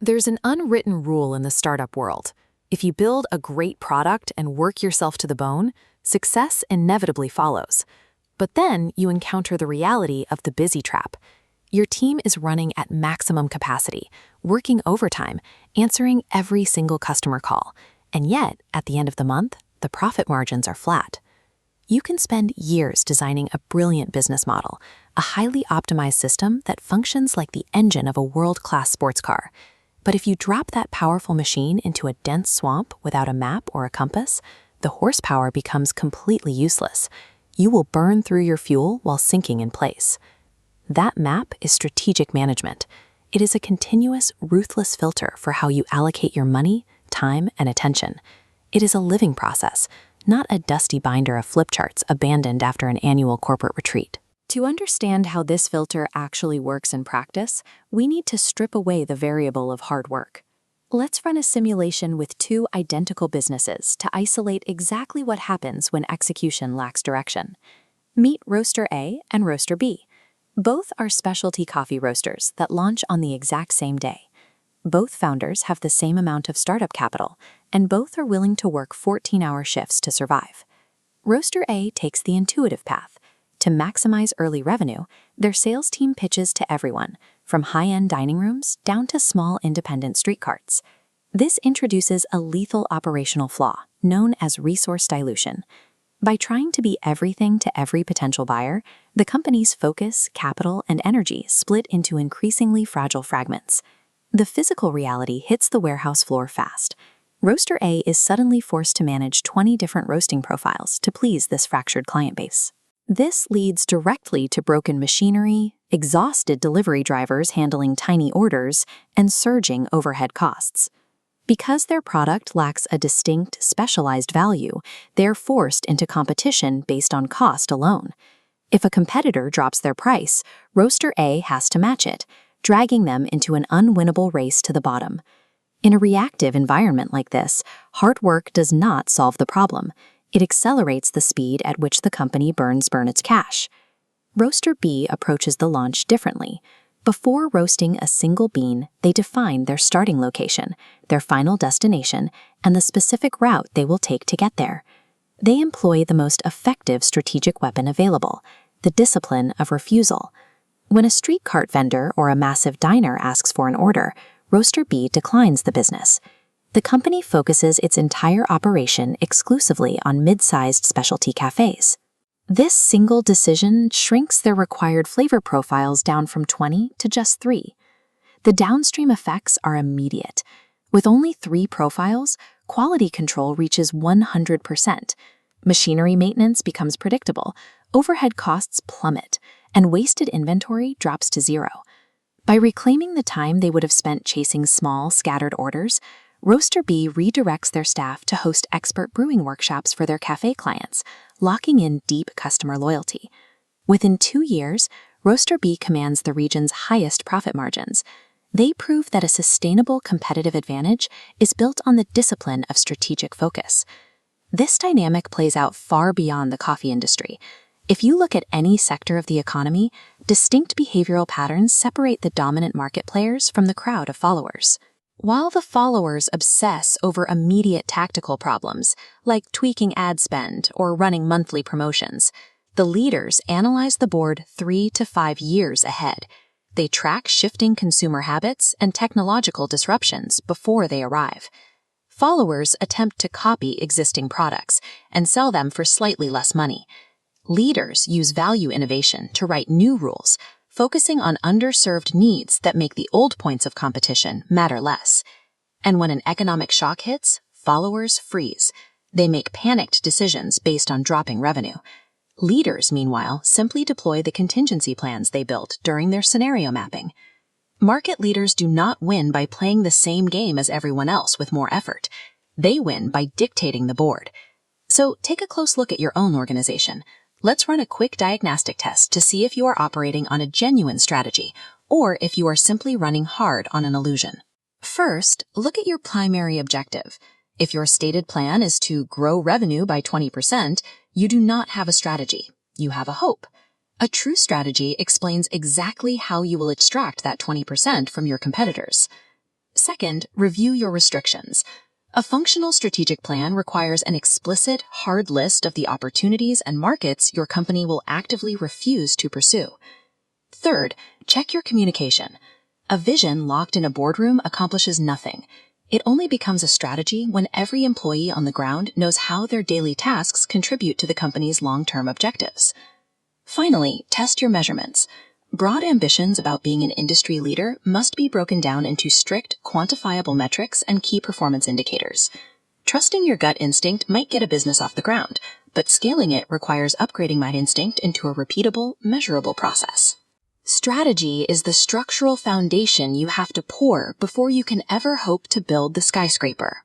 There's an unwritten rule in the startup world. If you build a great product and work yourself to the bone, success inevitably follows. But then you encounter the reality of the busy trap. Your team is running at maximum capacity, working overtime, answering every single customer call. And yet, at the end of the month, the profit margins are flat. You can spend years designing a brilliant business model, a highly optimized system that functions like the engine of a world-class sports car. But if you drop that powerful machine into a dense swamp without a map or a compass, the horsepower becomes completely useless. You will burn through your fuel while sinking in place. That map is strategic management. It is a continuous, ruthless filter for how you allocate your money, time, and attention. It is a living process, not a dusty binder of flip charts abandoned after an annual corporate retreat. To understand how this filter actually works in practice, we need to strip away the variable of hard work. Let's run a simulation with two identical businesses to isolate exactly what happens when execution lacks direction. Meet Roaster A and Roaster B. Both are specialty coffee roasters that launch on the exact same day. Both founders have the same amount of startup capital, and both are willing to work 14-hour shifts to survive. Roaster A takes the intuitive path. To maximize early revenue, their sales team pitches to everyone, from high-end dining rooms down to small independent street carts. This introduces a lethal operational flaw, known as resource dilution. By trying to be everything to every potential buyer, the company's focus, capital, and energy split into increasingly fragile fragments. The physical reality hits the warehouse floor fast. Roaster A is suddenly forced to manage 20 different roasting profiles to please this fractured client base. This leads directly to broken machinery, exhausted delivery drivers handling tiny orders, and surging overhead costs. Because their product lacks a distinct, specialized value, they're forced into competition based on cost alone. If a competitor drops their price, Roaster A has to match it, dragging them into an unwinnable race to the bottom. In a reactive environment like this, hard work does not solve the problem. It accelerates the speed at which the company burns its cash. Roaster B approaches the launch differently. Before roasting a single bean, they define their starting location, their final destination, and the specific route they will take to get there. They employ the most effective strategic weapon available, the discipline of refusal. When a street cart vendor or a massive diner asks for an order, Roaster B declines the business. The company focuses its entire operation exclusively on mid-sized specialty cafes. This single decision shrinks their required flavor profiles down from 20 to just 3. The downstream effects are immediate. With only 3 profiles, quality control reaches 100%. Machinery maintenance becomes predictable, overhead costs plummet, and wasted inventory drops to 0. By reclaiming the time they would have spent chasing small, scattered orders, Roaster B redirects their staff to host expert brewing workshops for their cafe clients, locking in deep customer loyalty. Within 2 years, Roaster B commands the region's highest profit margins. They prove that a sustainable competitive advantage is built on the discipline of strategic focus. This dynamic plays out far beyond the coffee industry. If you look at any sector of the economy, distinct behavioral patterns separate the dominant market players from the crowd of followers. While the followers obsess over immediate tactical problems, like tweaking ad spend or running monthly promotions, the leaders analyze the board 3 to 5 years ahead. They track shifting consumer habits and technological disruptions before they arrive. Followers attempt to copy existing products and sell them for slightly less money. Leaders use value innovation to write new rules, focusing on underserved needs that make the old points of competition matter less. And when an economic shock hits, followers freeze. They make panicked decisions based on dropping revenue. Leaders, meanwhile, simply deploy the contingency plans they built during their scenario mapping. Market leaders do not win by playing the same game as everyone else with more effort. They win by dictating the board. So take a close look at your own organization. Let's run a quick diagnostic test to see if you are operating on a genuine strategy or if you are simply running hard on an illusion. First, look at your primary objective. If your stated plan is to grow revenue by 20%, you do not have a strategy. You have a hope. A true strategy explains exactly how you will extract that 20% from your competitors. Second, review your restrictions. A functional strategic plan requires an explicit, hard list of the opportunities and markets your company will actively refuse to pursue. Third, check your communication. A vision locked in a boardroom accomplishes nothing. It only becomes a strategy when every employee on the ground knows how their daily tasks contribute to the company's long-term objectives. Finally, test your measurements. Broad ambitions about being an industry leader must be broken down into strict, quantifiable metrics and key performance indicators. Trusting your gut instinct might get a business off the ground, but scaling it requires upgrading that instinct into a repeatable, measurable process. Strategy is the structural foundation you have to pour before you can ever hope to build the skyscraper.